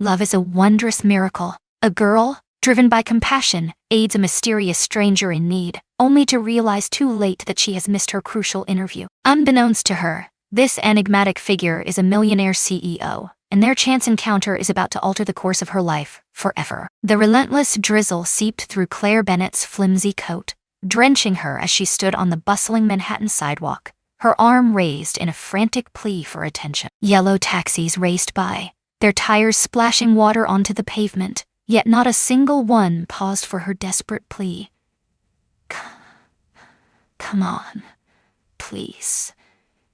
Love is a wondrous miracle. A girl, driven by compassion, aids a mysterious stranger in need, only to realize too late that she has missed her crucial interview. Unbeknownst to her, this enigmatic figure is a millionaire CEO, and their chance encounter is about to alter the course of her life, forever. The relentless drizzle seeped through Claire Bennett's flimsy coat, drenching her as she stood on the bustling Manhattan sidewalk, her arm raised in a frantic plea for attention. Yellow taxis raced by, their tires splashing water onto the pavement, yet not a single one paused for her desperate plea. Come on, please,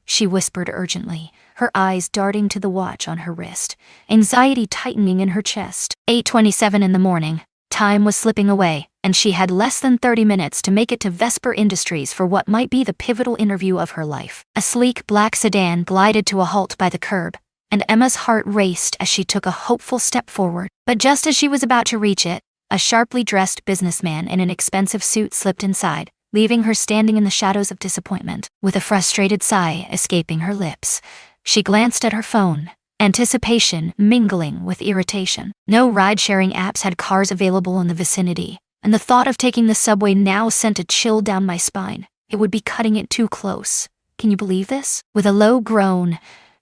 she whispered urgently, her eyes darting to the watch on her wrist, anxiety tightening in her chest. 8:27 in the morning. Time was slipping away, and she had less than 30 minutes to make it to Vesper Industries for what might be the pivotal interview of her life. A sleek black sedan glided to a halt by the curb, and Emma's heart raced as she took a hopeful step forward. But just as she was about to reach it, a sharply dressed businessman in an expensive suit slipped inside, leaving her standing in the shadows of disappointment. With a frustrated sigh escaping her lips, she glanced at her phone, anticipation mingling with irritation. No ride-sharing apps had cars available in the vicinity, and the thought of taking the subway now sent a chill down my spine. It would be cutting it too close. Can you believe this? With a low groan,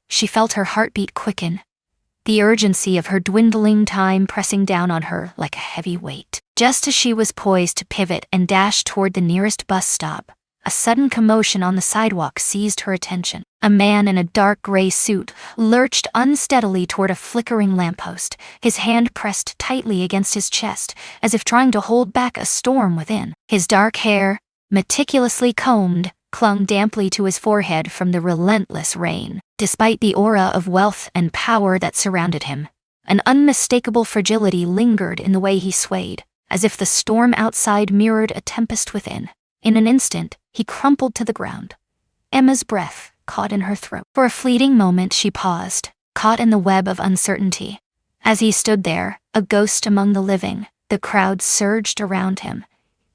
she felt her heartbeat quicken, the urgency of her dwindling time pressing down on her like a heavy weight. Just as she was poised to pivot and dash toward the nearest bus stop, a sudden commotion on the sidewalk seized her attention. A man in a dark gray suit lurched unsteadily toward a flickering lamppost, his hand pressed tightly against his chest, as if trying to hold back a storm within. His dark hair, meticulously combed, clung damply to his forehead from the relentless rain. Despite the aura of wealth and power that surrounded him, an unmistakable fragility lingered in the way he swayed, as if the storm outside mirrored a tempest within. In an instant, he crumpled to the ground, Emma's breath caught in her throat. For a fleeting moment she paused, caught in the web of uncertainty. As he stood there, a ghost among the living, the crowd surged around him,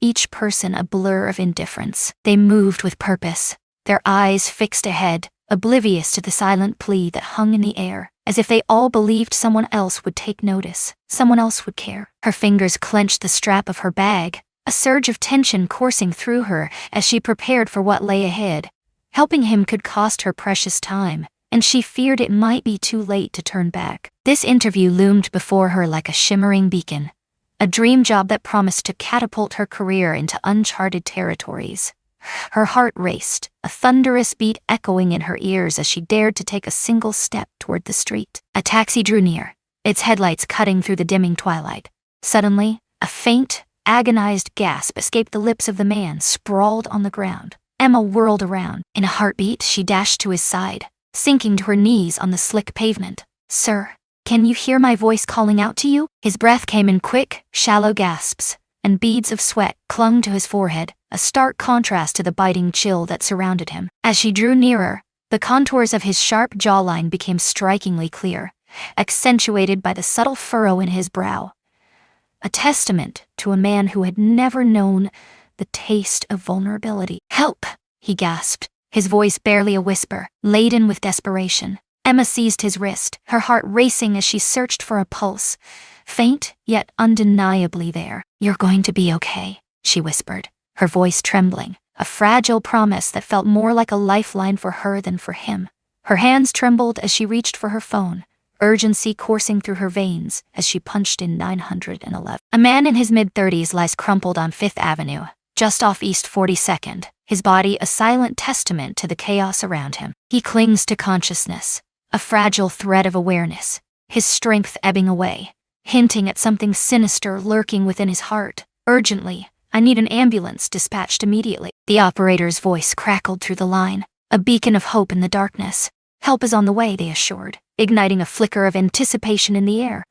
each person a blur of indifference. They moved with purpose, their eyes fixed ahead, oblivious to the silent plea that hung in the air, as if they all believed someone else would take notice, someone else would care. Her fingers clenched the strap of her bag, a surge of tension coursing through her as she prepared for what lay ahead. Helping him could cost her precious time, and she feared it might be too late to turn back. This interview loomed before her like a shimmering beacon, a dream job that promised to catapult her career into uncharted territories. Her heart raced, a thunderous beat echoing in her ears as she dared to take a single step toward the street. A taxi drew near, its headlights cutting through the dimming twilight. Suddenly, a faint, agonized gasp escaped the lips of the man sprawled on the ground. Emma whirled around. In a heartbeat, she dashed to his side, sinking to her knees on the slick pavement. "Sir, can you hear my voice calling out to you?" His breath came in quick, shallow gasps, and beads of sweat clung to his forehead, a stark contrast to the biting chill that surrounded him. As she drew nearer, the contours of his sharp jawline became strikingly clear, accentuated by the subtle furrow in his brow. A testament to a man who had never known the taste of vulnerability. "Help!" he gasped, his voice barely a whisper, laden with desperation. Emma seized his wrist, her heart racing as she searched for a pulse, faint yet undeniably there. "You're going to be okay," she whispered, her voice trembling, a fragile promise that felt more like a lifeline for her than for him. Her hands trembled as she reached for her phone, urgency coursing through her veins as she punched in 911. A man in his mid-30s lies crumpled on Fifth Avenue, just off East 42nd, his body a silent testament to the chaos around him. He clings to consciousness, a fragile thread of awareness, his strength ebbing away, hinting at something sinister lurking within his heart. "Urgently, I need an ambulance dispatched immediately." The operator's voice crackled through the line, a beacon of hope in the darkness. "Help is on the way," they assured, igniting a flicker of anticipation in the air.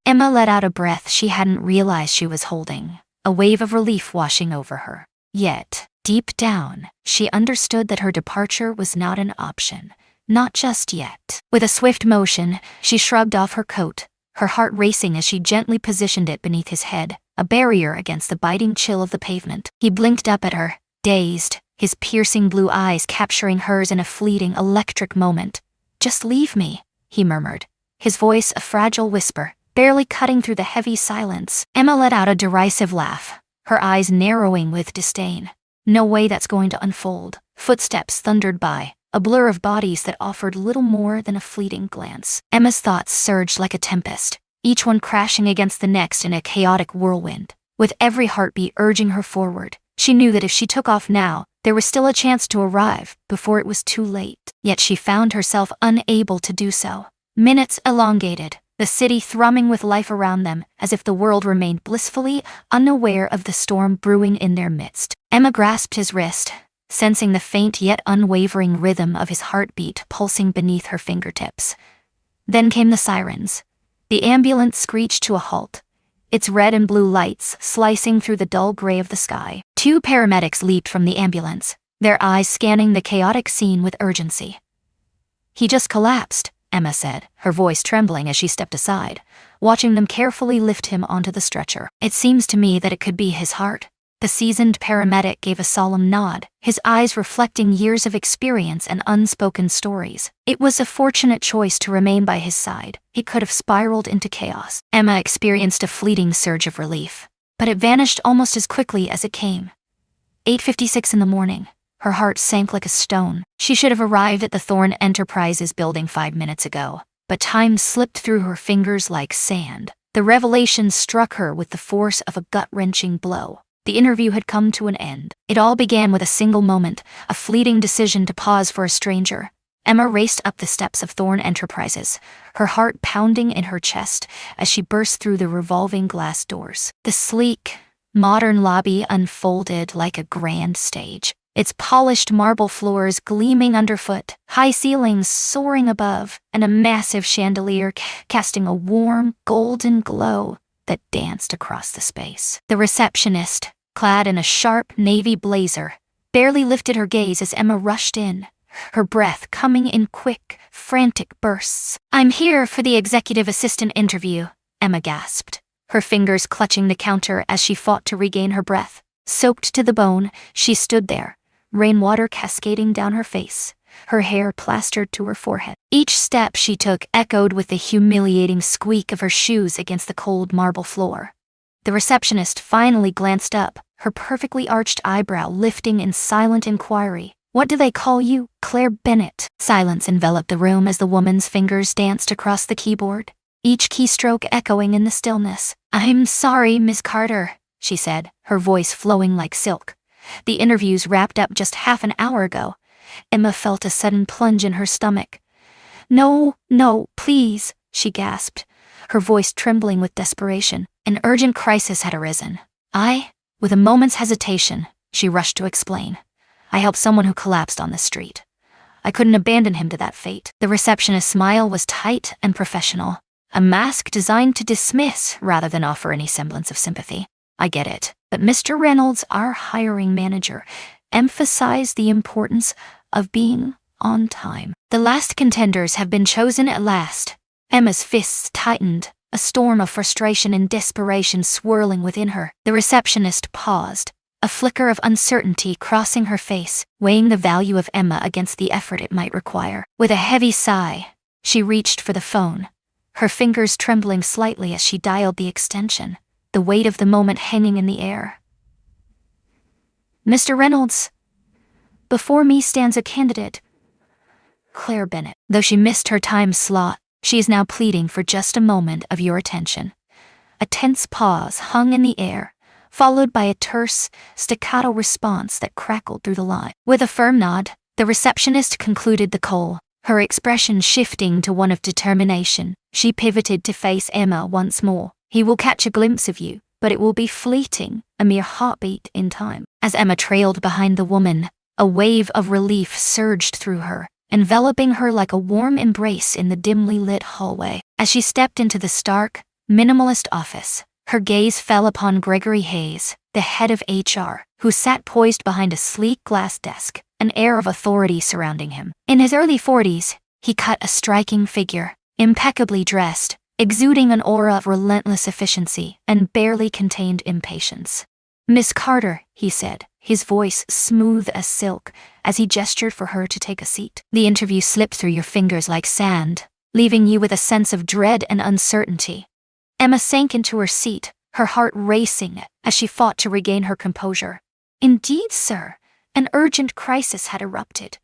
Emma let out a breath she hadn't realized she was holding, a wave of relief washing over her. Yet, deep down, she understood that her departure was not an option, not just yet. With a swift motion, she shrugged off her coat, her heart racing as she gently positioned it beneath his head, a barrier against the biting chill of the pavement. He blinked up at her, dazed, his piercing blue eyes capturing hers in a fleeting, electric moment. "Just leave me," he murmured, his voice a fragile whisper, barely cutting through the heavy silence. Emma let out a derisive laugh, her eyes narrowing with disdain. No way that's going to unfold. Footsteps thundered by, a blur of bodies that offered little more than a fleeting glance. Emma's thoughts surged like a tempest, each one crashing against the next in a chaotic whirlwind. With every heartbeat urging her forward, she knew that if she took off now, there was still a chance to arrive before it was too late. Yet she found herself unable to do so. Minutes elongated, the city thrumming with life around them as if the world remained blissfully unaware of the storm brewing in their midst. Emma grasped his wrist, sensing the faint yet unwavering rhythm of his heartbeat pulsing beneath her fingertips. Then came the sirens. The ambulance screeched to a halt, its red and blue lights slicing through the dull gray of the sky. 2 paramedics leaped from the ambulance, their eyes scanning the chaotic scene with urgency. "He just collapsed," Emma said, her voice trembling as she stepped aside, watching them carefully lift him onto the stretcher. "It seems to me that it could be his heart." The seasoned paramedic gave a solemn nod, his eyes reflecting years of experience and unspoken stories. It was a fortunate choice to remain by his side. He could have spiraled into chaos. Emma experienced a fleeting surge of relief, but it vanished almost as quickly as it came. 8:56 in the morning. Her heart sank like a stone. She should have arrived at the Thorne Enterprises building 5 minutes ago, but time slipped through her fingers like sand. The revelation struck her with the force of a gut-wrenching blow. The interview had come to an end. It all began with a single moment, a fleeting decision to pause for a stranger. Emma raced up the steps of Thorne Enterprises, her heart pounding in her chest as she burst through the revolving glass doors. The sleek, modern lobby unfolded like a grand stage, its polished marble floors gleaming underfoot, high ceilings soaring above, and a massive chandelier casting a warm, golden glow that danced across the space. The receptionist, clad in a sharp navy blazer, barely lifted her gaze as Emma rushed in, her breath coming in quick, frantic bursts. "I'm here for the executive assistant interview," Emma gasped, her fingers clutching the counter as she fought to regain her breath. Soaked to the bone, she stood there, rainwater cascading down her face, her hair plastered to her forehead. Each step she took echoed with the humiliating squeak of her shoes against the cold marble floor. The receptionist finally glanced up, her perfectly arched eyebrow lifting in silent inquiry. "What do they call you, Claire Bennett?" Silence enveloped the room as the woman's fingers danced across the keyboard, each keystroke echoing in the stillness. "I'm sorry, Miss Carter," she said, her voice flowing like silk. "The interview's wrapped up just half an hour ago." Emma felt a sudden plunge in her stomach. No, please," she gasped, her voice trembling with desperation. An urgent crisis had arisen. With a moment's hesitation, she rushed to explain. "I helped someone who collapsed on the street. I couldn't abandon him to that fate." The receptionist's smile was tight and professional, a mask designed to dismiss rather than offer any semblance of sympathy. "I get it, but Mr. Reynolds, our hiring manager, emphasized the importance of being on time. The last contenders have been chosen at last." Emma's fists tightened, a storm of frustration and desperation swirling within her. The receptionist paused, a flicker of uncertainty crossing her face, weighing the value of Emma against the effort it might require. With a heavy sigh, she reached for the phone, her fingers trembling slightly as she dialed the extension, the weight of the moment hanging in the air. "Mr. Reynolds, before me stands a candidate, Claire Bennett. Though she missed her time slot, she is now pleading for just a moment of your attention." A tense pause hung in the air, followed by a terse, staccato response that crackled through the line. With a firm nod, the receptionist concluded the call, her expression shifting to one of determination. She pivoted to face Emma once more. "He will catch a glimpse of you, but it will be fleeting, a mere heartbeat in time." As Emma trailed behind the woman, a wave of relief surged through her, enveloping her like a warm embrace in the dimly lit hallway. As she stepped into the stark, minimalist office, her gaze fell upon Gregory Hayes, the head of HR, who sat poised behind a sleek glass desk, an air of authority surrounding him. In his early 40s, he cut a striking figure, impeccably dressed, exuding an aura of relentless efficiency and barely contained impatience. "Miss Carter," he said, his voice smooth as silk, as he gestured for her to take a seat. "The interview slipped through your fingers like sand," leaving you with a sense of dread and uncertainty. Emma sank into her seat, her heart racing as she fought to regain her composure. Indeed, sir, an urgent crisis had erupted.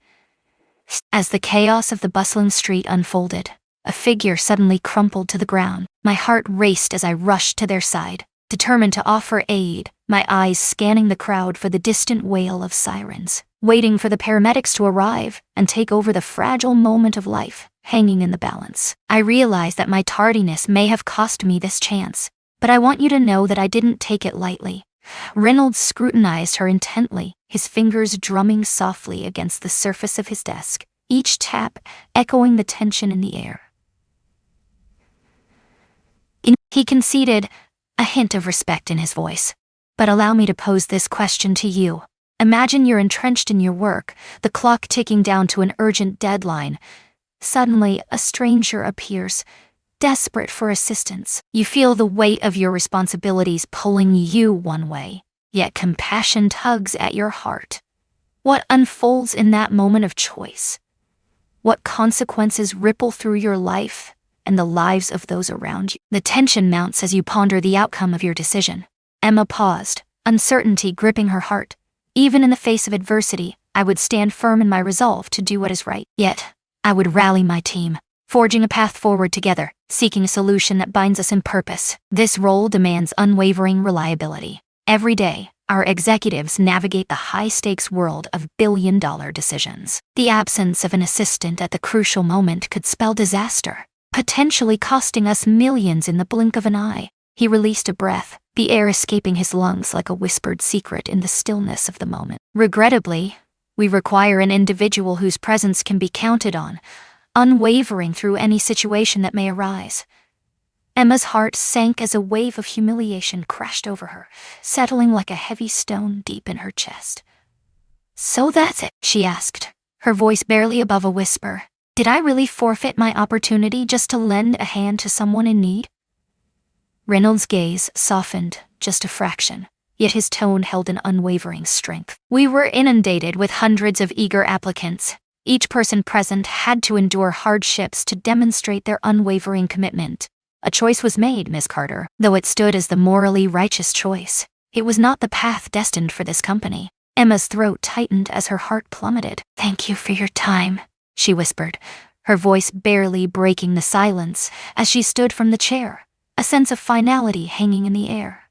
As the chaos of the bustling street unfolded, a figure suddenly crumpled to the ground. My heart raced as I rushed to their side, determined to offer aid, my eyes scanning the crowd for the distant wail of sirens, waiting for the paramedics to arrive and take over the fragile moment of life hanging in the balance. I realized that my tardiness may have cost me this chance, but I want you to know that I didn't take it lightly. Reynolds scrutinized her intently, his fingers drumming softly against the surface of his desk, each tap echoing the tension in the air. He conceded, a hint of respect in his voice. But allow me to pose this question to you. Imagine you're entrenched in your work, the clock ticking down to an urgent deadline. Suddenly, a stranger appears, desperate for assistance. You feel the weight of your responsibilities pulling you one way, yet compassion tugs at your heart. What unfolds in that moment of choice? What consequences ripple through your life and the lives of those around you? The tension mounts as you ponder the outcome of your decision. Emma paused, uncertainty gripping her heart. Even in the face of adversity, I would stand firm in my resolve to do what is right. Yet, I would rally my team, forging a path forward together, seeking a solution that binds us in purpose. This role demands unwavering reliability. Every day, our executives navigate the high-stakes world of billion-dollar decisions. The absence of an assistant at the crucial moment could spell disaster, potentially costing us millions in the blink of an eye. He released a breath, the air escaping his lungs like a whispered secret in the stillness of the moment. Regrettably, we require an individual whose presence can be counted on, unwavering through any situation that may arise. Emma's heart sank as a wave of humiliation crashed over her, settling like a heavy stone deep in her chest. So that's it, she asked, her voice barely above a whisper. Did I really forfeit my opportunity just to lend a hand to someone in need? Reynolds' gaze softened just a fraction, yet his tone held an unwavering strength. We were inundated with hundreds of eager applicants. Each person present had to endure hardships to demonstrate their unwavering commitment. A choice was made, Miss Carter, though it stood as the morally righteous choice. It was not the path destined for this company. Emma's throat tightened as her heart plummeted. Thank you for your time, she whispered, her voice barely breaking the silence as she stood from the chair, a sense of finality hanging in the air.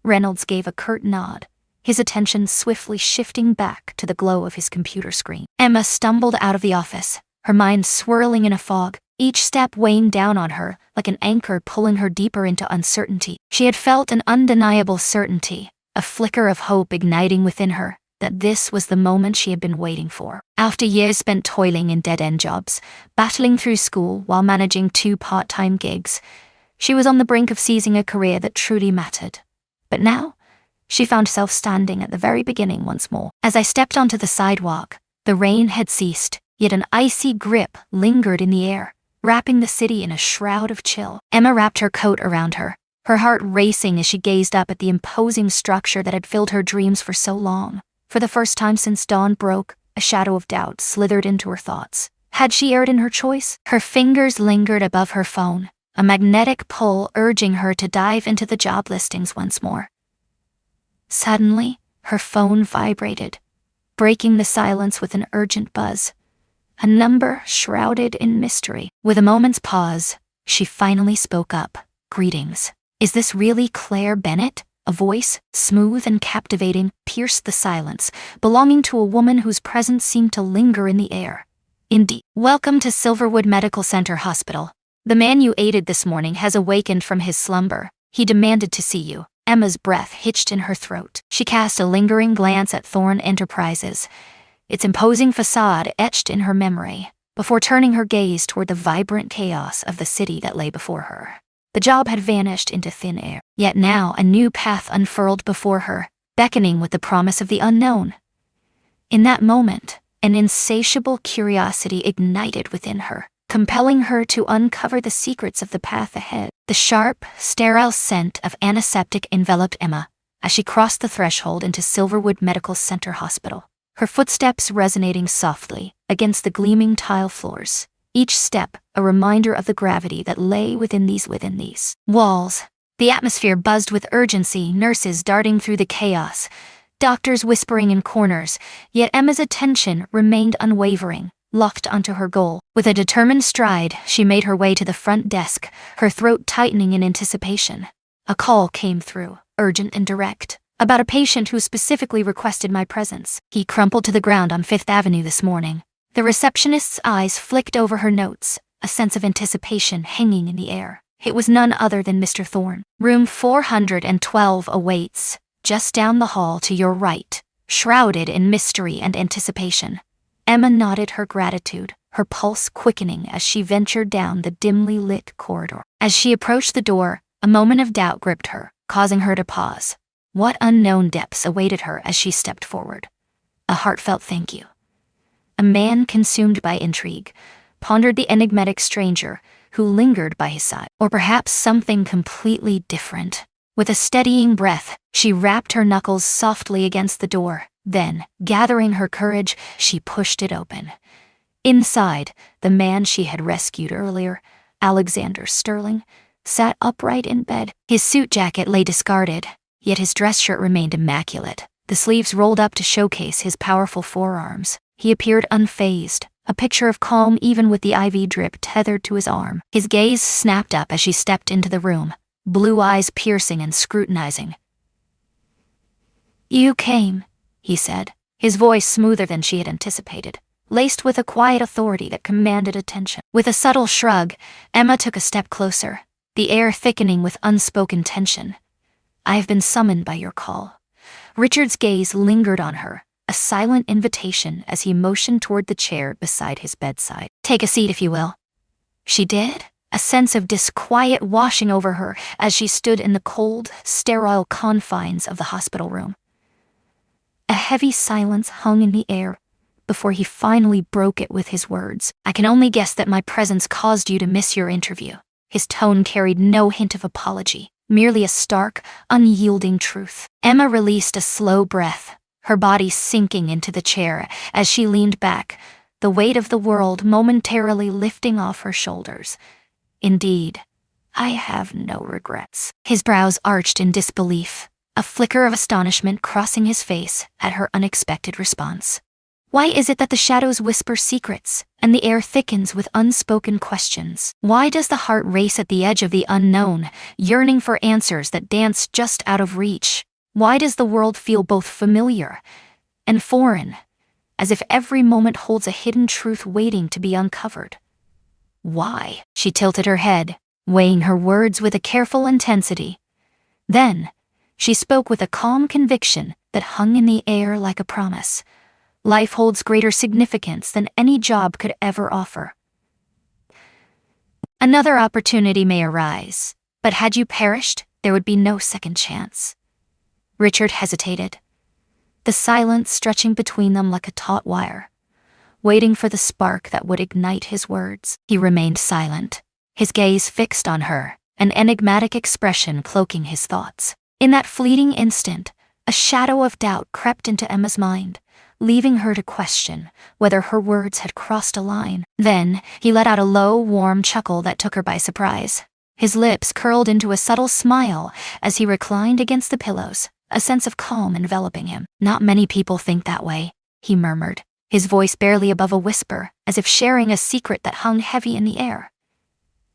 Reynolds gave a curt nod, his attention swiftly shifting back to the glow of his computer screen. Emma stumbled out of the office, her mind swirling in a fog, each step weighing down on her like an anchor pulling her deeper into uncertainty. She had felt an undeniable certainty, a flicker of hope igniting within her, that this was the moment she had been waiting for. After years spent toiling in dead-end jobs, battling through school while managing 2 part-time gigs, she was on the brink of seizing a career that truly mattered. But now, she found herself standing at the very beginning once more. As I stepped onto the sidewalk, the rain had ceased, yet an icy grip lingered in the air, wrapping the city in a shroud of chill. Emma wrapped her coat around her, her heart racing as she gazed up at the imposing structure that had filled her dreams for so long. For the first time since dawn broke, a shadow of doubt slithered into her thoughts. Had she erred in her choice? Her fingers lingered above her phone, a magnetic pull urging her to dive into the job listings once more. Suddenly, her phone vibrated, breaking the silence with an urgent buzz. A number shrouded in mystery. With a moment's pause, she finally spoke up. Greetings. Is this really Claire Bennett? A voice, smooth and captivating, pierced the silence, belonging to a woman whose presence seemed to linger in the air. Indeed. Welcome to Silverwood Medical Center Hospital. The man you aided this morning has awakened from his slumber. He demanded to see you. Emma's breath hitched in her throat. She cast a lingering glance at Thorne Enterprises, its imposing facade etched in her memory, before turning her gaze toward the vibrant chaos of the city that lay before her. The job had vanished into thin air, yet now a new path unfurled before her, beckoning with the promise of the unknown. In that moment, an insatiable curiosity ignited within her, compelling her to uncover the secrets of the path ahead. The sharp, sterile scent of antiseptic enveloped Emma as she crossed the threshold into Silverwood Medical Center Hospital, her footsteps resonating softly against the gleaming tile floors. each step a reminder of the gravity that lay within these walls. The atmosphere buzzed with urgency, nurses darting through the chaos, doctors whispering in corners, yet Emma's attention remained unwavering, locked onto her goal. With a determined stride, she made her way to the front desk, her throat tightening in anticipation. A call came through, urgent and direct, about a patient who specifically requested my presence. He crumpled to the ground on Fifth Avenue this morning. The receptionist's eyes flicked over her notes, a sense of anticipation hanging in the air. It was none other than Mr. Thorne. Room 412 awaits, just down the hall to your right, shrouded in mystery and anticipation. Emma nodded her gratitude, her pulse quickening as she ventured down the dimly lit corridor. As she approached the door, a moment of doubt gripped her, causing her to pause. What unknown depths awaited her as she stepped forward? A heartfelt thank you. A man consumed by intrigue pondered the enigmatic stranger who lingered by his side. Or perhaps something completely different. With a steadying breath, she rapped her knuckles softly against the door. Then, gathering her courage, she pushed it open. Inside, the man she had rescued earlier, Alexander Sterling, sat upright in bed. His suit jacket lay discarded, yet his dress shirt remained immaculate, the sleeves rolled up to showcase his powerful forearms. He appeared unfazed, a picture of calm even with the IV drip tethered to his arm. His gaze snapped up as she stepped into the room, blue eyes piercing and scrutinizing. "You came," he said, his voice smoother than she had anticipated, laced with a quiet authority that commanded attention. With a subtle shrug, Emma took a step closer, the air thickening with unspoken tension. "I have been summoned by your call." Richard's gaze lingered on her, a silent invitation as he motioned toward the chair beside his bedside. "Take a seat if you will." She did, a sense of disquiet washing over her as she stood in the cold, sterile confines of the hospital room. A heavy silence hung in the air before he finally broke it with his words. "I can only guess that my presence caused you to miss your interview." His tone carried no hint of apology, merely a stark, unyielding truth. Emma released a slow breath, her body sinking into the chair as she leaned back, the weight of the world momentarily lifting off her shoulders. "Indeed, I have no regrets." His brows arched in disbelief, a flicker of astonishment crossing his face at her unexpected response. Why is it that the shadows whisper secrets, and the air thickens with unspoken questions? Why does the heart race at the edge of the unknown, yearning for answers that dance just out of reach? Why does the world feel both familiar and foreign, as if every moment holds a hidden truth waiting to be uncovered? Why? She tilted her head, weighing her words with a careful intensity. Then, she spoke with a calm conviction that hung in the air like a promise. Life holds greater significance than any job could ever offer. Another opportunity may arise, but had you perished, there would be no second chance. Richard hesitated, the silence stretching between them like a taut wire, waiting for the spark that would ignite his words. He remained silent, his gaze fixed on her, an enigmatic expression cloaking his thoughts. In that fleeting instant, a shadow of doubt crept into Emma's mind, leaving her to question whether her words had crossed a line. Then, he let out a low, warm chuckle that took her by surprise. His lips curled into a subtle smile as he reclined against the pillows, a sense of calm enveloping him. "Not many people think that way," he murmured, his voice barely above a whisper, as if sharing a secret that hung heavy in the air.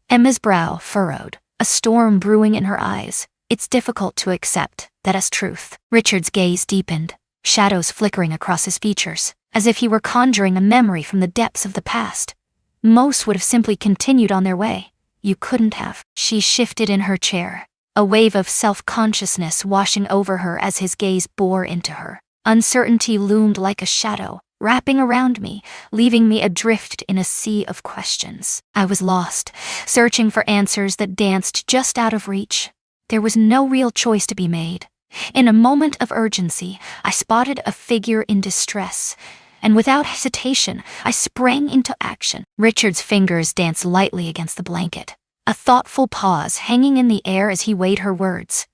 Emma's brow furrowed, a storm brewing in her eyes. "It's difficult to accept that as truth." Richard's gaze deepened, shadows flickering across his features, as if he were conjuring a memory from the depths of the past. "Most would have simply continued on their way. You couldn't have." She shifted in her chair, a wave of self-consciousness washing over her as his gaze bore into her. Uncertainty loomed like a shadow, wrapping around me, leaving me adrift in a sea of questions. I was lost, searching for answers that danced just out of reach. There was no real choice to be made. In a moment of urgency, I spotted a figure in distress, and without hesitation, I sprang into action. Richard's fingers danced lightly against the blanket, a thoughtful pause hanging in the air as he weighed her words.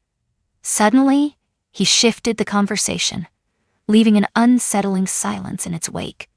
Suddenly, he shifted the conversation, leaving an unsettling silence in its wake.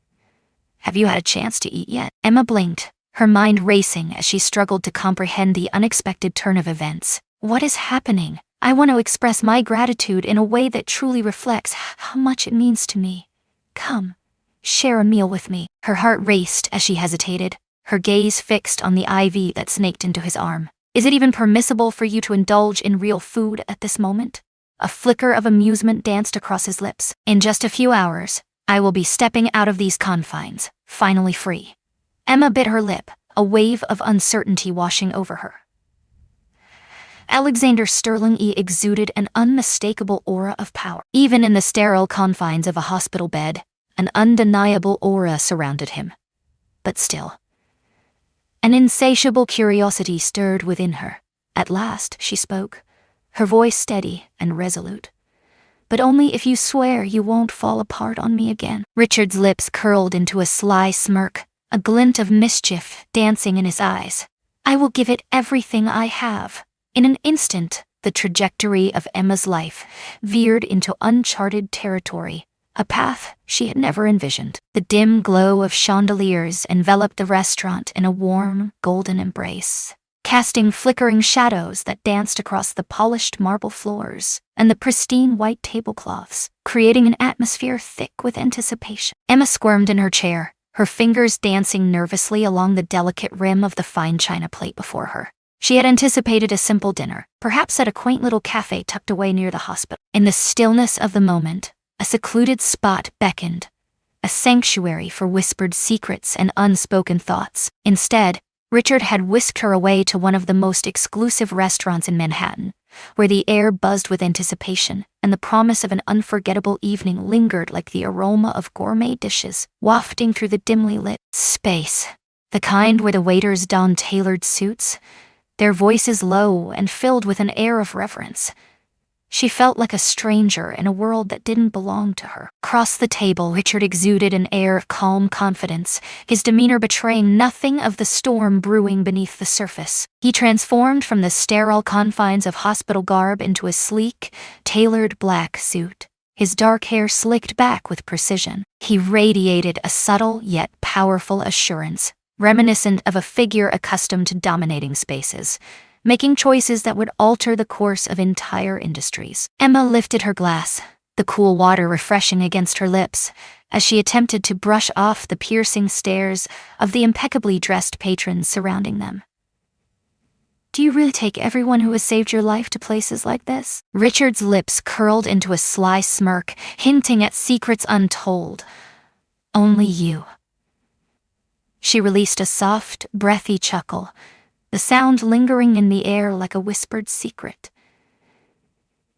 "Have you had a chance to eat yet?" Emma blinked, her mind racing as she struggled to comprehend the unexpected turn of events. What is happening? I want to express my gratitude in a way that truly reflects how much it means to me. Come, share a meal with me. Her heart raced as she hesitated, her gaze fixed on the IV that snaked into his arm. Is it even permissible for you to indulge in real food at this moment? A flicker of amusement danced across his lips. In just a few hours, I will be stepping out of these confines, finally free. Emma bit her lip, a wave of uncertainty washing over her. Alexander Sterling exuded an unmistakable aura of power. Even in the sterile confines of a hospital bed, an undeniable aura surrounded him. But still, an insatiable curiosity stirred within her. At last, she spoke, her voice steady and resolute. But only if you swear you won't fall apart on me again. Richard's lips curled into a sly smirk, a glint of mischief dancing in his eyes. I will give it everything I have. In an instant, the trajectory of Emma's life veered into uncharted territory, a path she had never envisioned. The dim glow of chandeliers enveloped the restaurant in a warm, golden embrace, casting flickering shadows that danced across the polished marble floors and the pristine white tablecloths, creating an atmosphere thick with anticipation. Emma squirmed in her chair, her fingers dancing nervously along the delicate rim of the fine china plate before her. She had anticipated a simple dinner, perhaps at a quaint little cafe tucked away near the hospital. In the stillness of the moment, a secluded spot beckoned, a sanctuary for whispered secrets and unspoken thoughts. Instead, Richard had whisked her away to one of the most exclusive restaurants in Manhattan, where the air buzzed with anticipation, and the promise of an unforgettable evening lingered like the aroma of gourmet dishes wafting through the dimly lit space. The kind where the waiters donned tailored suits, their voices low and filled with an air of reverence. She felt like a stranger in a world that didn't belong to her. Across the table, Richard exuded an air of calm confidence, his demeanor betraying nothing of the storm brewing beneath the surface. He transformed from the sterile confines of hospital garb into a sleek, tailored black suit, his dark hair slicked back with precision. He radiated a subtle yet powerful assurance, reminiscent of a figure accustomed to dominating spaces, making choices that would alter the course of entire industries. Emma lifted her glass, the cool water refreshing against her lips, as she attempted to brush off the piercing stares of the impeccably dressed patrons surrounding them. Do you really take everyone who has saved your life to places like this? Richard's lips curled into a sly smirk, hinting at secrets untold. Only you. She released a soft, breathy chuckle, the sound lingering in the air like a whispered secret.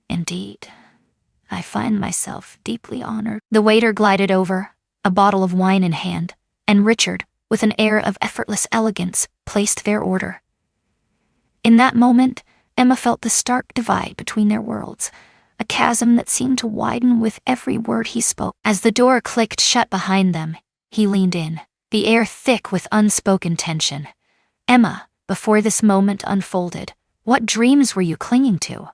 Indeed, I find myself deeply honored. The waiter glided over, a bottle of wine in hand, and Richard, with an air of effortless elegance, placed their order. In that moment, Emma felt the stark divide between their worlds, a chasm that seemed to widen with every word he spoke. As the door clicked shut behind them, he leaned in, the air thick with unspoken tension. Emma, before this moment unfolded, what dreams were you clinging to?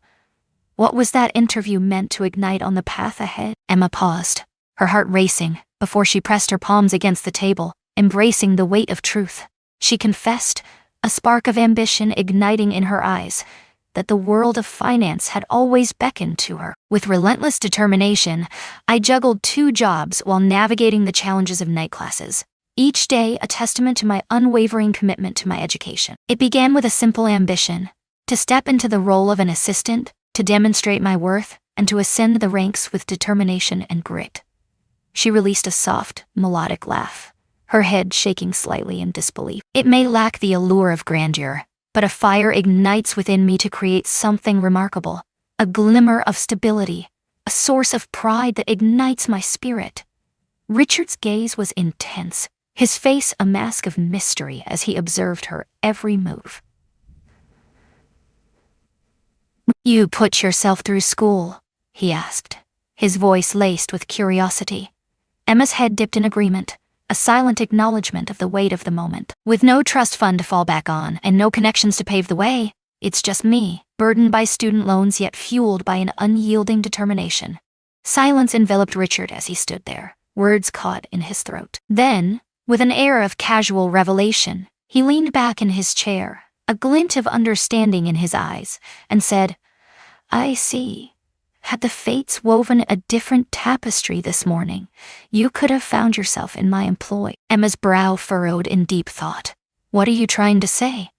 What was that interview meant to ignite on the path ahead? Emma paused, her heart racing, before she pressed her palms against the table, embracing the weight of truth. She confessed, a spark of ambition igniting in her eyes, that the world of finance had always beckoned to her. With relentless determination, I juggled 2 jobs while navigating the challenges of night classes, each day a testament to my unwavering commitment to my education. It began with a simple ambition, to step into the role of an assistant, to demonstrate my worth, and to ascend the ranks with determination and grit. She released a soft, melodic laugh, her head shaking slightly in disbelief. It may lack the allure of grandeur, but a fire ignites within me to create something remarkable, a glimmer of stability, a source of pride that ignites my spirit. Richard's gaze was intense, his face a mask of mystery as he observed her every move. You put yourself through school, he asked, his voice laced with curiosity. Emma's head dipped in agreement, a silent acknowledgement of the weight of the moment. With no trust fund to fall back on and no connections to pave the way, it's just me, burdened by student loans yet fueled by an unyielding determination. Silence enveloped Richard as he stood there, words caught in his throat. Then, with an air of casual revelation, He leaned back in his chair, a glint of understanding in his eyes, and said, "I see. Had the fates woven a different tapestry this morning, you could have found yourself in my employ." Emma's brow furrowed in deep thought. "What are you trying to say?"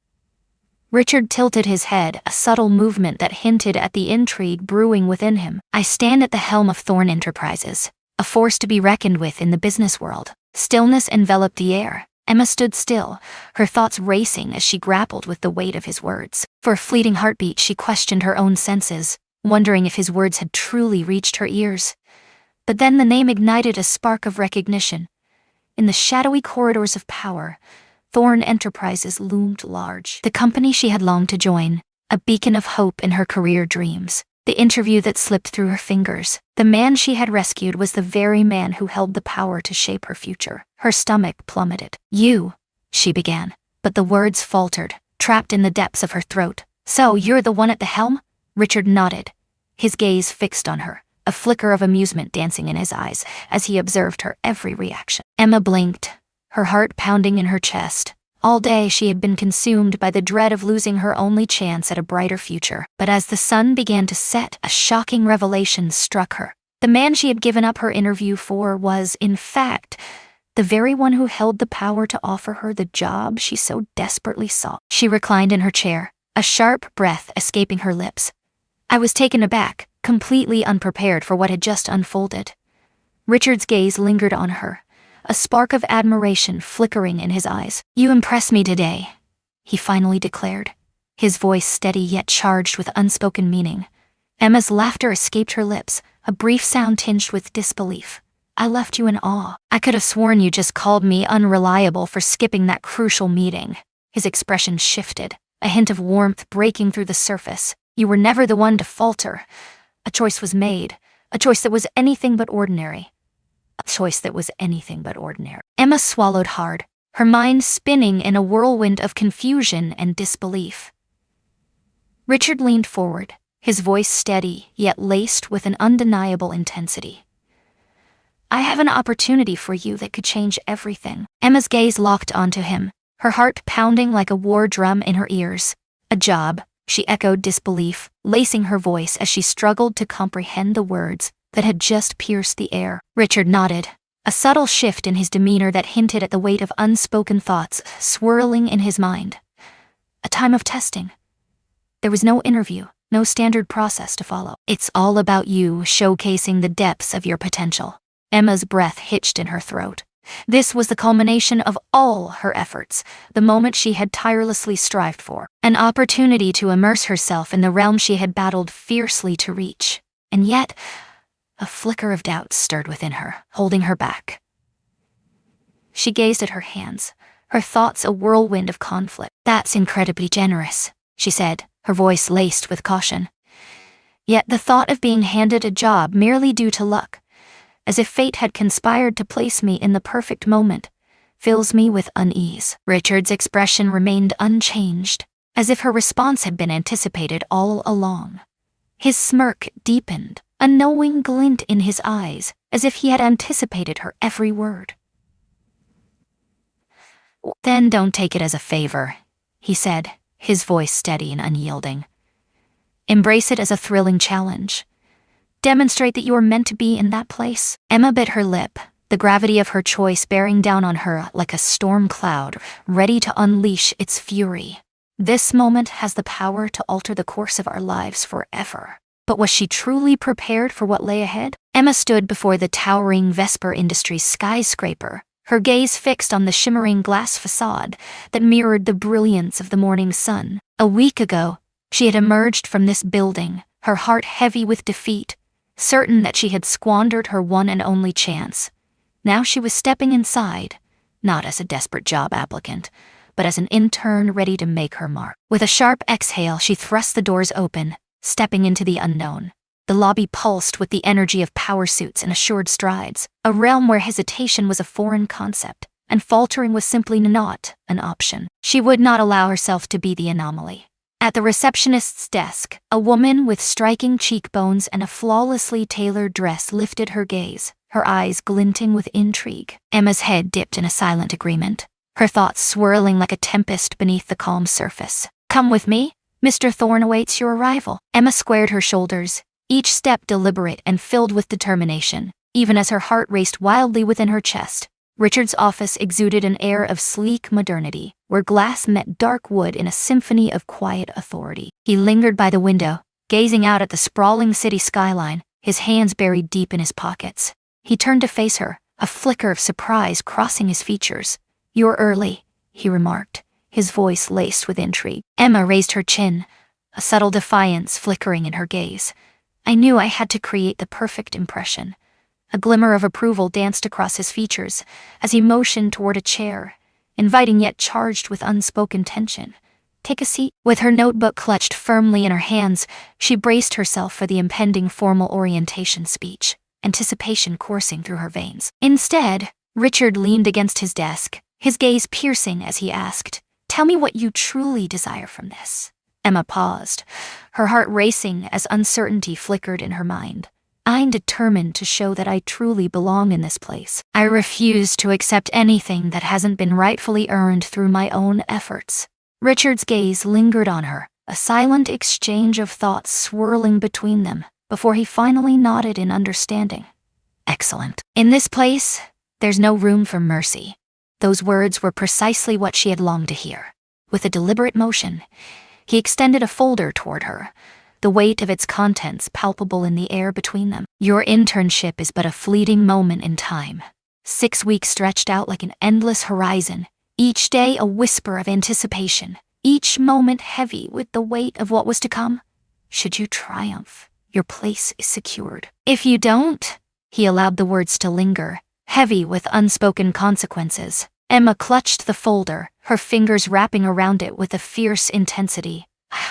Richard tilted his head, a subtle movement that hinted at the intrigue brewing within him. "I stand at the helm of Thorn Enterprises, a force to be reckoned with in the business world." Stillness enveloped the air. Emma stood still, her thoughts racing as she grappled with the weight of his words. For a fleeting heartbeat, she questioned her own senses, wondering if his words had truly reached her ears. But then the name ignited a spark of recognition. In the shadowy corridors of power, Thorn Enterprises loomed large. The company she had longed to join, a beacon of hope in her career dreams. The interview that slipped through her fingers. The man she had rescued was the very man who held the power to shape her future. Her stomach plummeted. "You," she began, but the words faltered, trapped in the depths of her throat. "So you're the one at the helm?" Richard nodded, his gaze fixed on her, a flicker of amusement dancing in his eyes as he observed her every reaction. Emma blinked, her heart pounding in her chest. All day she had been consumed by the dread of losing her only chance at a brighter future. But as the sun began to set, a shocking revelation struck her. The man she had given up her interview for was, in fact, the very one who held the power to offer her the job she so desperately sought. She reclined in her chair, a sharp breath escaping her lips. "I was taken aback, completely unprepared for what had just unfolded." Richard's gaze lingered on her, a spark of admiration flickering in his eyes. "You impress me today," he finally declared, his voice steady yet charged with unspoken meaning. Emma's laughter escaped her lips, a brief sound tinged with disbelief. "I left you in awe. I could have sworn you just called me unreliable for skipping that crucial meeting." His expression shifted, a hint of warmth breaking through the surface. "You were never the one to falter. A choice was made, a choice that was anything but ordinary. A choice that was anything but ordinary." Emma swallowed hard, her mind spinning in a whirlwind of confusion and disbelief. Richard leaned forward, his voice steady yet laced with an undeniable intensity. "I have an opportunity for you that could change everything." Emma's gaze locked onto him, her heart pounding like a war drum in her ears. "A job," she echoed, disbelief lacing her voice as she struggled to comprehend the words that had just pierced the air. Richard nodded, a subtle shift in his demeanor that hinted at the weight of unspoken thoughts swirling in his mind. A time of testing. There was no interview, no standard process to follow. "It's all about you showcasing the depths of your potential." Emma's breath hitched in her throat. This was the culmination of all her efforts, the moment she had tirelessly strived for. An opportunity to immerse herself in the realm she had battled fiercely to reach. And yet, a flicker of doubt stirred within her, holding her back. She gazed at her hands, her thoughts a whirlwind of conflict. "That's incredibly generous," she said, her voice laced with caution. "Yet the thought of being handed a job merely due to luck, as if fate had conspired to place me in the perfect moment, fills me with unease." Richard's expression remained unchanged, as if her response had been anticipated all along. His smirk deepened, a knowing glint in his eyes, as if he had anticipated her every word. "Then don't take it as a favor," he said, his voice steady and unyielding. "Embrace it as a thrilling challenge. Demonstrate that you are meant to be in that place." Emma bit her lip, the gravity of her choice bearing down on her like a storm cloud, ready to unleash its fury. This moment has the power to alter the course of our lives forever. But was she truly prepared for what lay ahead? Emma stood before the towering Vesper Industries skyscraper, her gaze fixed on the shimmering glass facade that mirrored the brilliance of the morning sun. A week ago, she had emerged from this building, her heart heavy with defeat, certain that she had squandered her one and only chance. Now she was stepping inside, not as a desperate job applicant, but as an intern ready to make her mark. With a sharp exhale, she thrust the doors open, stepping into the unknown. The lobby pulsed with the energy of power suits and assured strides, a realm where hesitation was a foreign concept, and faltering was simply not an option. She would not allow herself to be the anomaly. At the receptionist's desk, a woman with striking cheekbones and a flawlessly tailored dress lifted her gaze, her eyes glinting with intrigue. Emma's head dipped in a silent agreement, her thoughts swirling like a tempest beneath the calm surface. "Come with me. Mr. Thorne awaits your arrival." Emma squared her shoulders, each step deliberate and filled with determination, even as her heart raced wildly within her chest. Richard's office exuded an air of sleek modernity, where glass met dark wood in a symphony of quiet authority. He lingered by the window, gazing out at the sprawling city skyline, his hands buried deep in his pockets. He turned to face her, a flicker of surprise crossing his features. "You're early," he remarked, his voice laced with intrigue. Emma raised her chin, a subtle defiance flickering in her gaze. "I knew I had to create the perfect impression." A glimmer of approval danced across his features as he motioned toward a chair, inviting yet charged with unspoken tension. "Take a seat." With her notebook clutched firmly in her hands, she braced herself for the impending formal orientation speech, anticipation coursing through her veins. Instead, Richard leaned against his desk, his gaze piercing as he asked, "Tell me what you truly desire from this." Emma paused, her heart racing as uncertainty flickered in her mind. "I'm determined to show that I truly belong in this place. I refuse to accept anything that hasn't been rightfully earned through my own efforts." Richard's gaze lingered on her, a silent exchange of thoughts swirling between them, before he finally nodded in understanding. "Excellent. In this place, there's no room for mercy." Those words were precisely what she had longed to hear. With a deliberate motion, he extended a folder toward her, the weight of its contents palpable in the air between them. "Your internship is but a fleeting moment in time." 6 weeks stretched out like an endless horizon, each day a whisper of anticipation, each moment heavy with the weight of what was to come. "Should you triumph, your place is secured. If you don't," he allowed the words to linger, heavy with unspoken consequences. Emma clutched the folder, her fingers wrapping around it with a fierce intensity.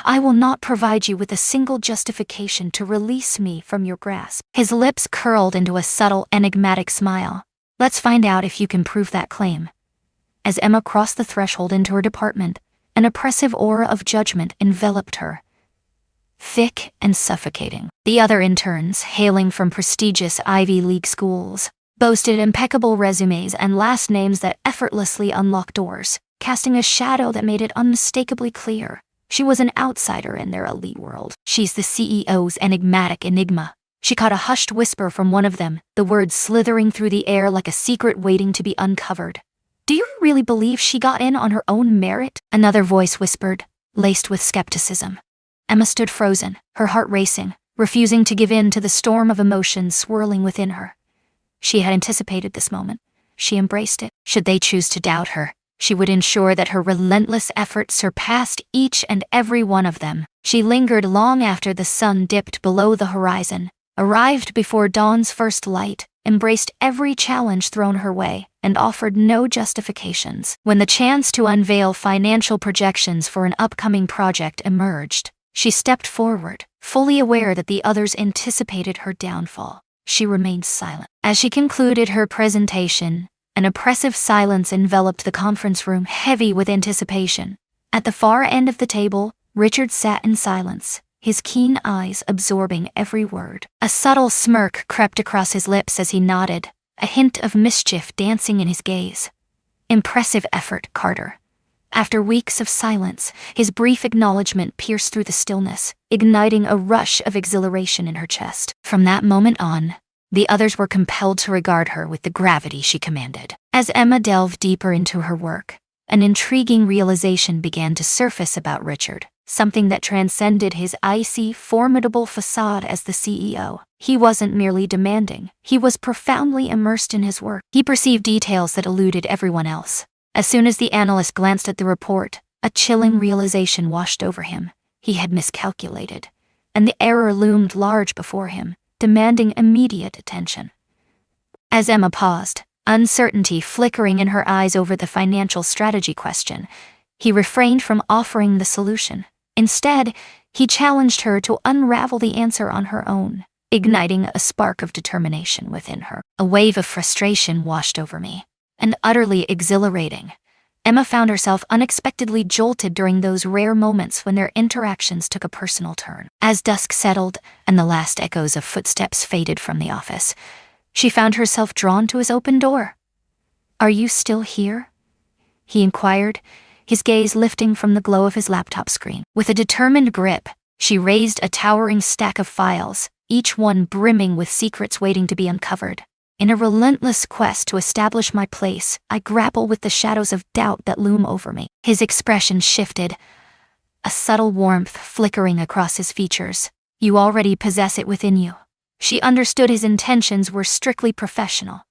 "I will not provide you with a single justification to release me from your grasp." His lips curled into a subtle, enigmatic smile. "Let's find out if you can prove that claim." As Emma crossed the threshold into her department, an oppressive aura of judgment enveloped her, thick and suffocating. The other interns, hailing from prestigious Ivy League schools, boasted impeccable resumes and last names that effortlessly unlocked doors, casting a shadow that made it unmistakably clear she was an outsider in their elite world. "She's the CEO's enigmatic enigma." She caught a hushed whisper from one of them, the words slithering through the air like a secret waiting to be uncovered. "Do you really believe she got in on her own merit?" Another voice whispered, laced with skepticism. Emma stood frozen, her heart racing, refusing to give in to the storm of emotions swirling within her. She had anticipated this moment. She embraced it. Should they choose to doubt her, she would ensure that her relentless effort surpassed each and every one of them. She lingered long after the sun dipped below the horizon, arrived before dawn's first light, embraced every challenge thrown her way, and offered no justifications. When the chance to unveil financial projections for an upcoming project emerged, she stepped forward, fully aware that the others anticipated her downfall. She remained silent. As she concluded her presentation, an oppressive silence enveloped the conference room, heavy with anticipation. At the far end of the table, Richard sat in silence, his keen eyes absorbing every word. A subtle smirk crept across his lips as he nodded, a hint of mischief dancing in his gaze. "Impressive effort, Carter." After weeks of silence, his brief acknowledgement pierced through the stillness, igniting a rush of exhilaration in her chest. From that moment on, the others were compelled to regard her with the gravity she commanded. As Emma delved deeper into her work, an intriguing realization began to surface about Richard, something that transcended his icy, formidable facade as the CEO. He wasn't merely demanding, he was profoundly immersed in his work. He perceived details that eluded everyone else. As soon as the analyst glanced at the report, a chilling realization washed over him. He had miscalculated, and the error loomed large before him, demanding immediate attention. As Emma paused, uncertainty flickering in her eyes over the financial strategy question, he refrained from offering the solution. Instead, he challenged her to unravel the answer on her own, igniting a spark of determination within her. A wave of frustration washed over me, and utterly exhilarating. Emma found herself unexpectedly jolted during those rare moments when their interactions took a personal turn. As dusk settled and the last echoes of footsteps faded from the office, she found herself drawn to his open door. "Are you still here?" he inquired, his gaze lifting from the glow of his laptop screen. With a determined grip, she raised a towering stack of files, each one brimming with secrets waiting to be uncovered. In a relentless quest to establish my place, I grapple with the shadows of doubt that loom over me. His expression shifted, a subtle warmth flickering across his features. You already possess it within you. She understood his intentions were strictly professional.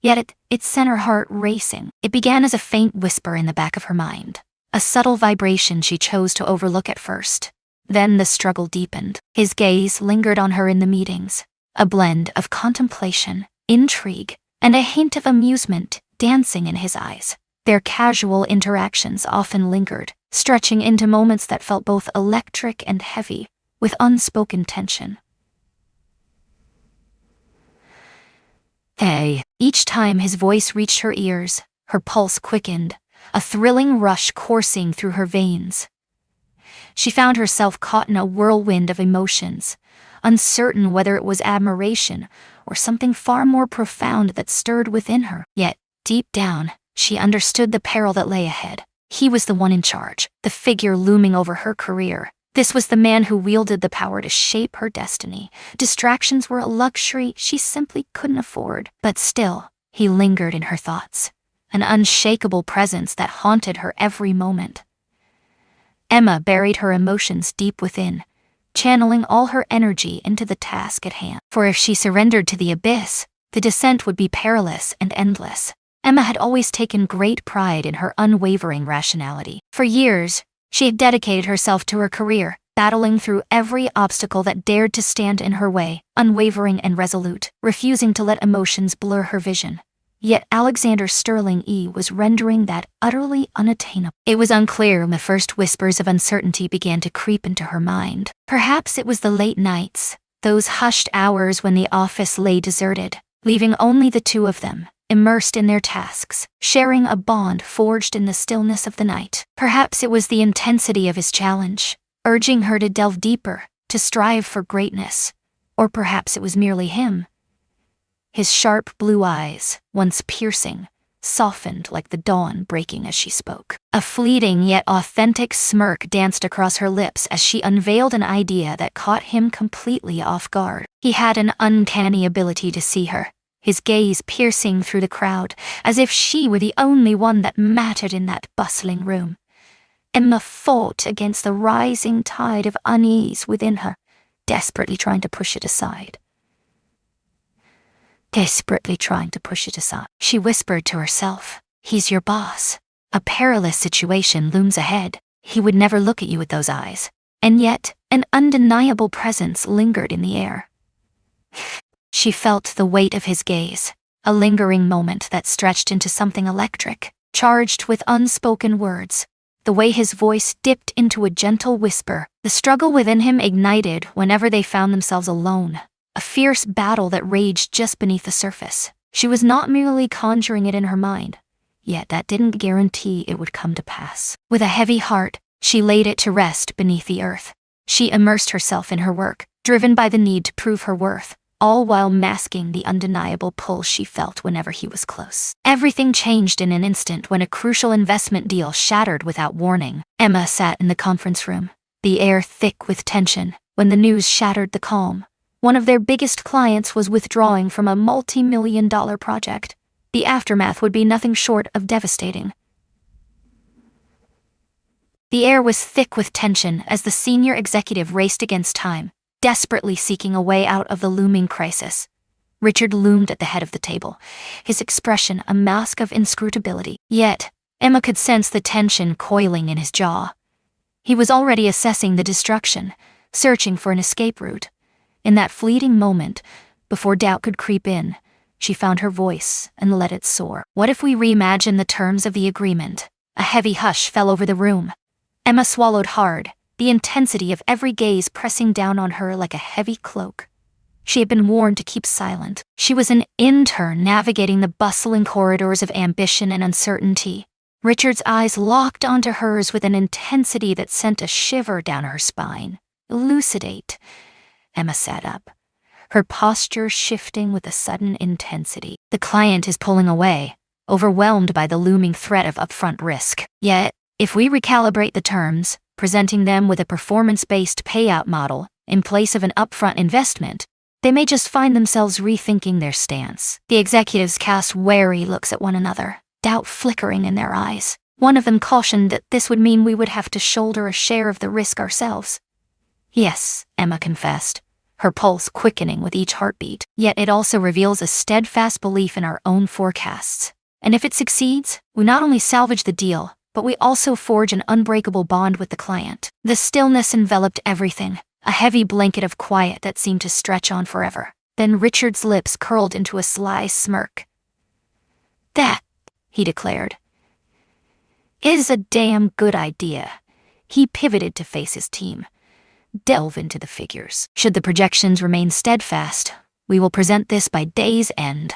Yet it sent her heart racing. It began as a faint whisper in the back of her mind, a subtle vibration she chose to overlook at first. Then the struggle deepened. His gaze lingered on her in the meetings, a blend of contemplation, intrigue, and a hint of amusement dancing in his eyes. Their casual interactions often lingered, stretching into moments that felt both electric and heavy, with unspoken tension. Hey. Each time his voice reached her ears, her pulse quickened, a thrilling rush coursing through her veins. She found herself caught in a whirlwind of emotions, uncertain whether it was admiration or something far more profound that stirred within her. Yet, deep down, she understood the peril that lay ahead. He was the one in charge, the figure looming over her career. This was the man who wielded the power to shape her destiny. Distractions were a luxury she simply couldn't afford. But still, he lingered in her thoughts, an unshakable presence that haunted her every moment. Emma buried her emotions deep within, channeling all her energy into the task at hand. For if she surrendered to the abyss, the descent would be perilous and endless. Emma had always taken great pride in her unwavering rationality. For years, she had dedicated herself to her career, battling through every obstacle that dared to stand in her way, unwavering and resolute, refusing to let emotions blur her vision. Yet Alexander Sterling was rendering that utterly unattainable. It was unclear when the first whispers of uncertainty began to creep into her mind. Perhaps it was the late nights, those hushed hours when the office lay deserted, leaving only the two of them, immersed in their tasks, sharing a bond forged in the stillness of the night. Perhaps it was the intensity of his challenge, urging her to delve deeper, to strive for greatness. Or perhaps it was merely him. His sharp blue eyes, once piercing, softened like the dawn breaking as she spoke. A fleeting yet authentic smirk danced across her lips as she unveiled an idea that caught him completely off guard. He had an uncanny ability to see her, his gaze piercing through the crowd, as if she were the only one that mattered in that bustling room. Emma fought against the rising tide of unease within her, desperately trying to push it aside. She whispered to herself, "He's your boss. A perilous situation looms ahead. He would never look at you with those eyes." And yet, an undeniable presence lingered in the air. She felt the weight of his gaze, a lingering moment that stretched into something electric, charged with unspoken words. The way his voice dipped into a gentle whisper, the struggle within him ignited whenever they found themselves alone, a fierce battle that raged just beneath the surface. She was not merely conjuring it in her mind, yet that didn't guarantee it would come to pass. With a heavy heart, she laid it to rest beneath the earth. She immersed herself in her work, driven by the need to prove her worth, all while masking the undeniable pull she felt whenever he was close. Everything changed in an instant when a crucial investment deal shattered without warning. Emma sat in the conference room, the air thick with tension, when the news shattered the calm. One of their biggest clients was withdrawing from a multi-million-dollar project. The aftermath would be nothing short of devastating. The air was thick with tension as the senior executive raced against time, desperately seeking a way out of the looming crisis. Richard loomed at the head of the table, his expression a mask of inscrutability. Yet, Emma could sense the tension coiling in his jaw. He was already assessing the destruction, searching for an escape route. In that fleeting moment, before doubt could creep in, she found her voice and let it soar. "What if we reimagine the terms of the agreement?" A heavy hush fell over the room. Emma swallowed hard, the intensity of every gaze pressing down on her like a heavy cloak. She had been warned to keep silent. She was an intern navigating the bustling corridors of ambition and uncertainty. Richard's eyes locked onto hers with an intensity that sent a shiver down her spine. "Elucidate." Emma sat up, her posture shifting with a sudden intensity. "The client is pulling away, overwhelmed by the looming threat of upfront risk. Yet, if we recalibrate the terms, presenting them with a performance-based payout model in place of an upfront investment, they may just find themselves rethinking their stance. The executives cast wary looks at one another, doubt flickering in their eyes. One of them cautioned that this would mean we would have to shoulder a share of the risk ourselves. Yes, Emma confessed, her pulse quickening with each heartbeat. Yet it also reveals a steadfast belief in our own forecasts. And if it succeeds, we not only salvage the deal, but we also forge an unbreakable bond with the client. The stillness enveloped everything, a heavy blanket of quiet that seemed to stretch on forever. Then Richard's lips curled into a sly smirk. "That," he declared, "is a damn good idea." He pivoted to face his team. "Delve into the figures. Should the projections remain steadfast, we will present this by day's end."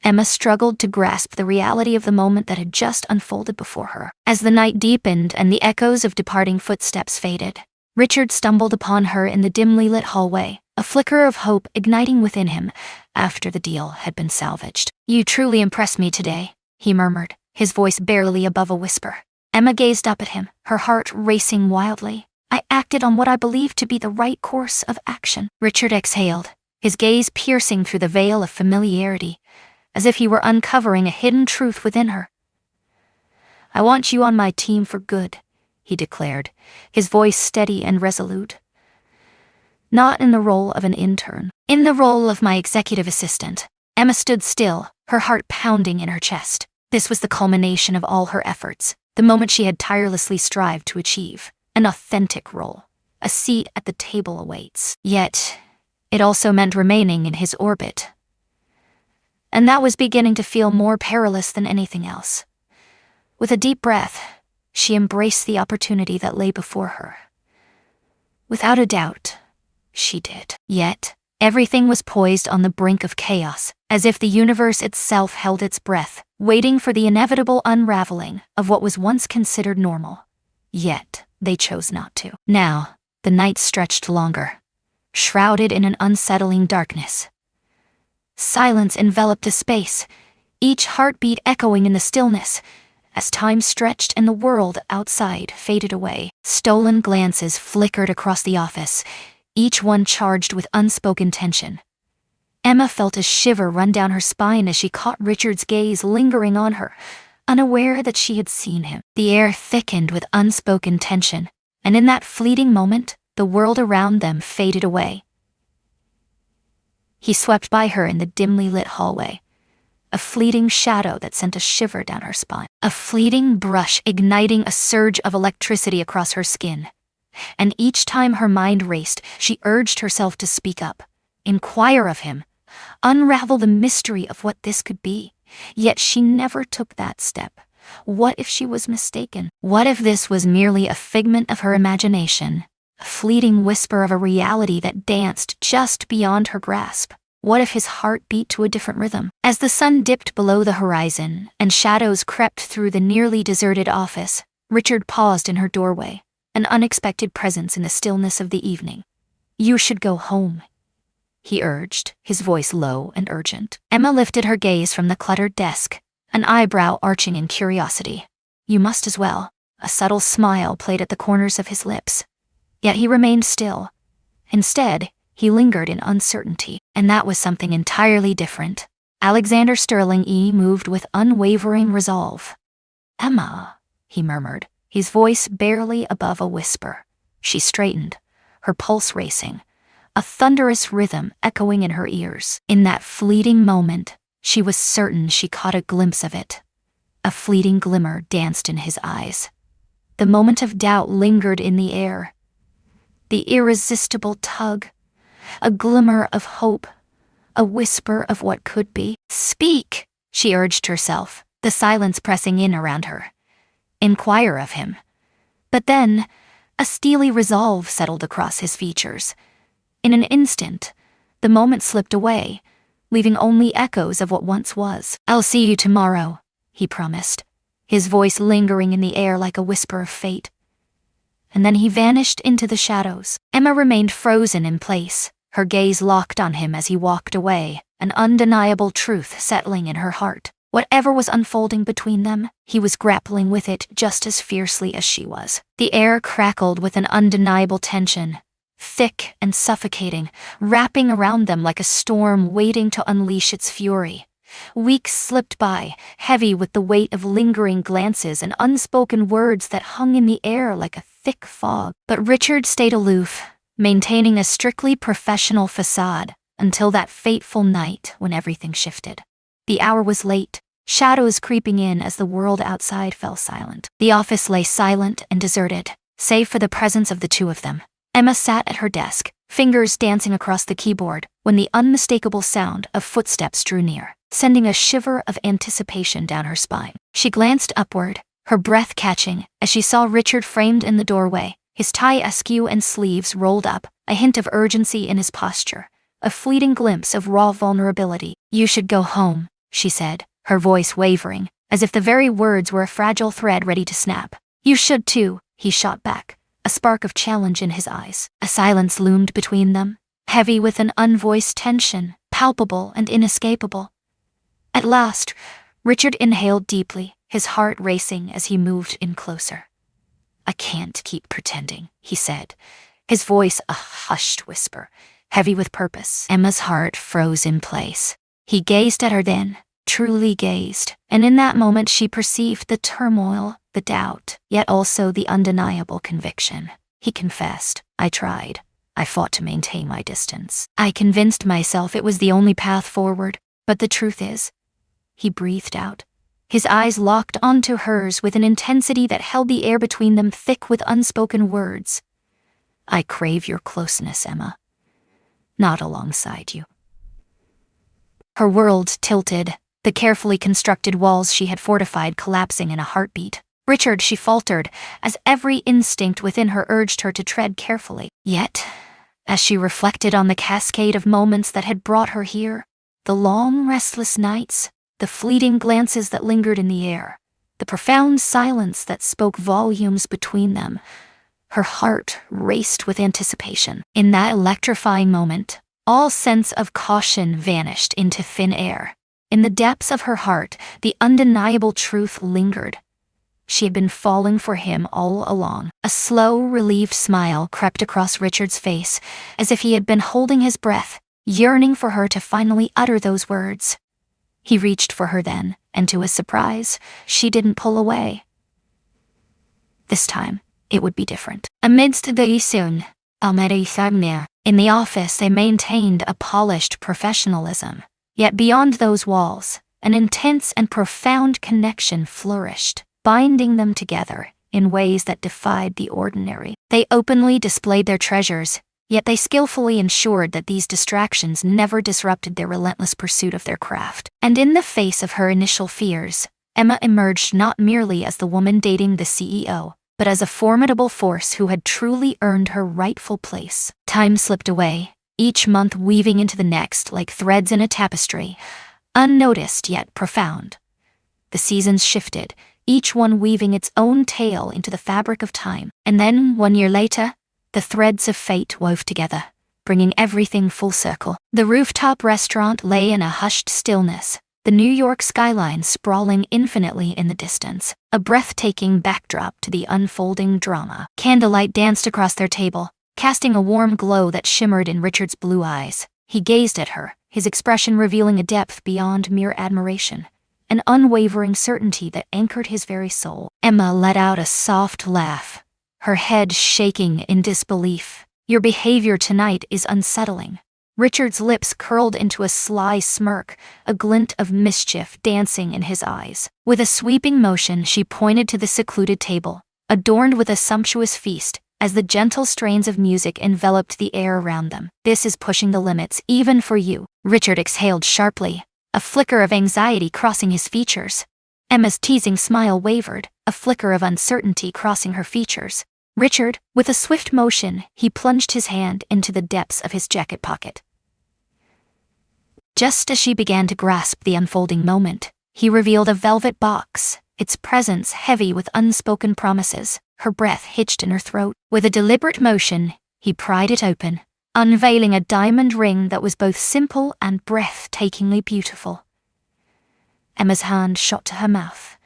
Emma struggled to grasp the reality of the moment that had just unfolded before her. As the night deepened and the echoes of departing footsteps faded, Richard stumbled upon her in the dimly lit hallway, a flicker of hope igniting within him after the deal had been salvaged. "You truly impressed me today," he murmured, his voice barely above a whisper. Emma gazed up at him, her heart racing wildly. "I acted on what I believed to be the right course of action." Richard exhaled, his gaze piercing through the veil of familiarity, as if he were uncovering a hidden truth within her. "I want you on my team for good," he declared, his voice steady and resolute. "Not in the role of an intern. In the role of my executive assistant." Emma stood still, her heart pounding in her chest. This was the culmination of all her efforts, the moment she had tirelessly strived to achieve. An authentic role. A seat at the table awaits. Yet, it also meant remaining in his orbit. And that was beginning to feel more perilous than anything else. With a deep breath, she embraced the opportunity that lay before her. Without a doubt, she did. Yet, everything was poised on the brink of chaos, as if the universe itself held its breath, waiting for the inevitable unraveling of what was once considered normal. Yet, they chose not to. Now, the night stretched longer, shrouded in an unsettling darkness. Silence enveloped the space, each heartbeat echoing in the stillness, as time stretched and the world outside faded away. Stolen glances flickered across the office, each one charged with unspoken tension. Emma felt a shiver run down her spine as she caught Richard's gaze lingering on her, unaware that she had seen him. The air thickened with unspoken tension, and in that fleeting moment, the world around them faded away. He swept by her in the dimly lit hallway, a fleeting shadow that sent a shiver down her spine, a fleeting brush igniting a surge of electricity across her skin. And each time her mind raced, she urged herself to speak up, inquire of him, unravel the mystery of what this could be. Yet she never took that step. What if she was mistaken? What if this was merely a figment of her imagination, a fleeting whisper of a reality that danced just beyond her grasp? What if his heart beat to a different rhythm? As the sun dipped below the horizon and shadows crept through the nearly deserted office, Richard paused in her doorway, an unexpected presence in the stillness of the evening. "You should go home," he urged, his voice low and urgent. Emma lifted her gaze from the cluttered desk, an eyebrow arching in curiosity. "You must as well." A subtle smile played at the corners of his lips. Yet he remained still. Instead, he lingered in uncertainty, and that was something entirely different. Alexander Sterling moved with unwavering resolve. "Emma," he murmured, his voice barely above a whisper. She straightened, her pulse racing, a thunderous rhythm echoing in her ears. In that fleeting moment, she was certain she caught a glimpse of it. A fleeting glimmer danced in his eyes. The moment of doubt lingered in the air. The irresistible tug, a glimmer of hope, a whisper of what could be. "Speak," she urged herself, the silence pressing in around her. "Inquire of him." But then, a steely resolve settled across his features. In an instant, the moment slipped away, leaving only echoes of what once was. "I'll see you tomorrow," he promised, his voice lingering in the air like a whisper of fate. And then he vanished into the shadows. Emma remained frozen in place, her gaze locked on him as he walked away, an undeniable truth settling in her heart. Whatever was unfolding between them, he was grappling with it just as fiercely as she was. The air crackled with an undeniable tension, thick and suffocating, wrapping around them like a storm waiting to unleash its fury. Weeks slipped by, heavy with the weight of lingering glances and unspoken words that hung in the air like a thick fog. But Richard stayed aloof, maintaining a strictly professional facade, until that fateful night when everything shifted. The hour was late, shadows creeping in as the world outside fell silent. The office lay silent and deserted, save for the presence of the two of them. Emma sat at her desk, fingers dancing across the keyboard, when the unmistakable sound of footsteps drew near, sending a shiver of anticipation down her spine. She glanced upward, her breath catching, as she saw Richard framed in the doorway, his tie askew and sleeves rolled up, a hint of urgency in his posture, a fleeting glimpse of raw vulnerability. "You should go home," she said, her voice wavering, as if the very words were a fragile thread ready to snap. "You should too," he shot back, a spark of challenge in his eyes. A silence loomed between them, heavy with an unvoiced tension, palpable and inescapable. At last, Richard inhaled deeply, his heart racing as he moved in closer. "I can't keep pretending," he said, his voice a hushed whisper, heavy with purpose. Emma's heart froze in place. He gazed at her then, truly gazed, and in that moment she perceived the turmoil, the doubt, yet also the undeniable conviction. He confessed, "I tried. I fought to maintain my distance. I convinced myself it was the only path forward, but the truth is," he breathed out, his eyes locked onto hers with an intensity that held the air between them thick with unspoken words, "I crave your closeness, Emma. Not alongside you." Her world tilted, the carefully constructed walls she had fortified collapsing in a heartbeat. "Richard," she faltered, as every instinct within her urged her to tread carefully. Yet, as she reflected on the cascade of moments that had brought her here, the long, restless nights, the fleeting glances that lingered in the air, the profound silence that spoke volumes between them, her heart raced with anticipation. In that electrifying moment, all sense of caution vanished into thin air. In the depths of her heart, the undeniable truth lingered. She had been falling for him all along. A slow, relieved smile crept across Richard's face, as if he had been holding his breath, yearning for her to finally utter those words. He reached for her then, and to his surprise, she didn't pull away. This time, it would be different. Amidst the isun, in the office they maintained a polished professionalism. Yet beyond those walls, an intense and profound connection flourished, binding them together in ways that defied the ordinary. They openly displayed their treasures, yet they skillfully ensured that these distractions never disrupted their relentless pursuit of their craft. And in the face of her initial fears, Emma emerged not merely as the woman dating the CEO, but as a formidable force who had truly earned her rightful place. Time slipped away, each month weaving into the next like threads in a tapestry, unnoticed yet profound. The seasons shifted, each one weaving its own tale into the fabric of time. And then, 1 year later, the threads of fate wove together, bringing everything full circle. The rooftop restaurant lay in a hushed stillness, the New York skyline sprawling infinitely in the distance, a breathtaking backdrop to the unfolding drama. Candlelight danced across their table, casting a warm glow that shimmered in Richard's blue eyes. He gazed at her, his expression revealing a depth beyond mere admiration, an unwavering certainty that anchored his very soul. Emma let out a soft laugh, her head shaking in disbelief. "Your behavior tonight is unsettling." Richard's lips curled into a sly smirk, a glint of mischief dancing in his eyes. With a sweeping motion, she pointed to the secluded table, adorned with a sumptuous feast, as the gentle strains of music enveloped the air around them. "This is pushing the limits, even for you." Richard exhaled sharply, a flicker of anxiety crossing his features. Emma's teasing smile wavered, a flicker of uncertainty crossing her features. Richard, with a swift motion, he plunged his hand into the depths of his jacket pocket. Just as she began to grasp the unfolding moment, he revealed a velvet box, its presence heavy with unspoken promises, her breath hitched in her throat. With a deliberate motion, he pried it open, unveiling a diamond ring that was both simple and breathtakingly beautiful. Emma's hand shot to her mouth,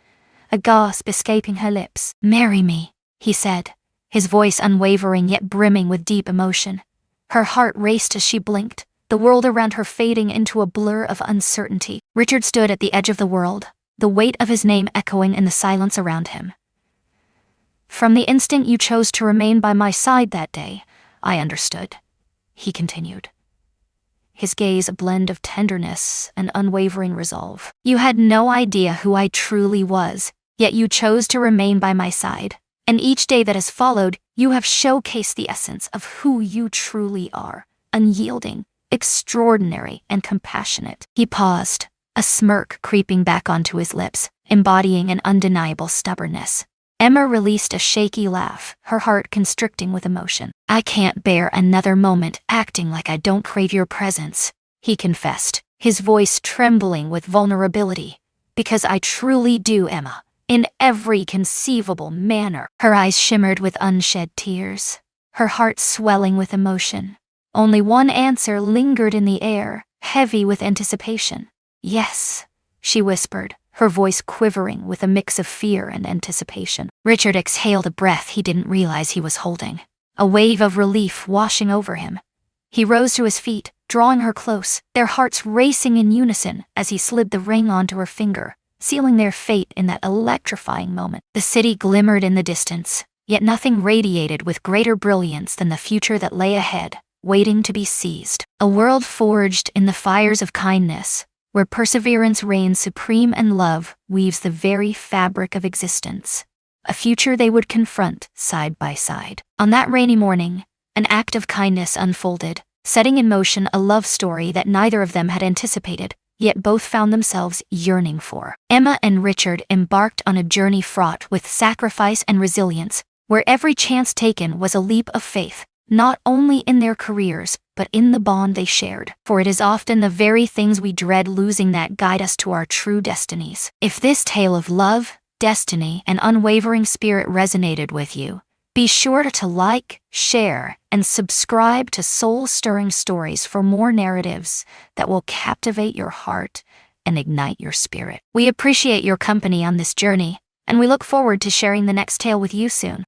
a gasp escaping her lips. "Marry me," he said, his voice unwavering yet brimming with deep emotion. Her heart raced as she blinked, the world around her fading into a blur of uncertainty. Richard stood at the edge of the world, the weight of his name echoing in the silence around him. "From the instant you chose to remain by my side that day, I understood," he continued, his gaze a blend of tenderness and unwavering resolve. "You had no idea who I truly was, yet you chose to remain by my side, and each day that has followed, you have showcased the essence of who you truly are: unyielding, extraordinary, and compassionate." He paused, a smirk creeping back onto his lips, embodying an undeniable stubbornness. Emma released a shaky laugh, her heart constricting with emotion. "I can't bear another moment acting like I don't crave your presence," he confessed, his voice trembling with vulnerability. "Because I truly do, Emma, in every conceivable manner." Her eyes shimmered with unshed tears, her heart swelling with emotion. Only one answer lingered in the air, heavy with anticipation. "Yes," she whispered, her voice quivering with a mix of fear and anticipation. Richard exhaled a breath he didn't realize he was holding, a wave of relief washing over him. He rose to his feet, drawing her close, their hearts racing in unison as he slid the ring onto her finger, sealing their fate in that electrifying moment. The city glimmered in the distance, yet nothing radiated with greater brilliance than the future that lay ahead, waiting to be seized. A world forged in the fires of kindness, where perseverance reigns supreme and love weaves the very fabric of existence. A future they would confront side by side. On that rainy morning, an act of kindness unfolded, setting in motion a love story that neither of them had anticipated, yet both found themselves yearning for. Emma and Richard embarked on a journey fraught with sacrifice and resilience, where every chance taken was a leap of faith, not only in their careers, but in the bond they shared. For it is often the very things we dread losing that guide us to our true destinies. If this tale of love, destiny, and unwavering spirit resonated with you, be sure to like, share, and subscribe to Soul-Stirring Stories for more narratives that will captivate your heart and ignite your spirit. We appreciate your company on this journey, and we look forward to sharing the next tale with you soon.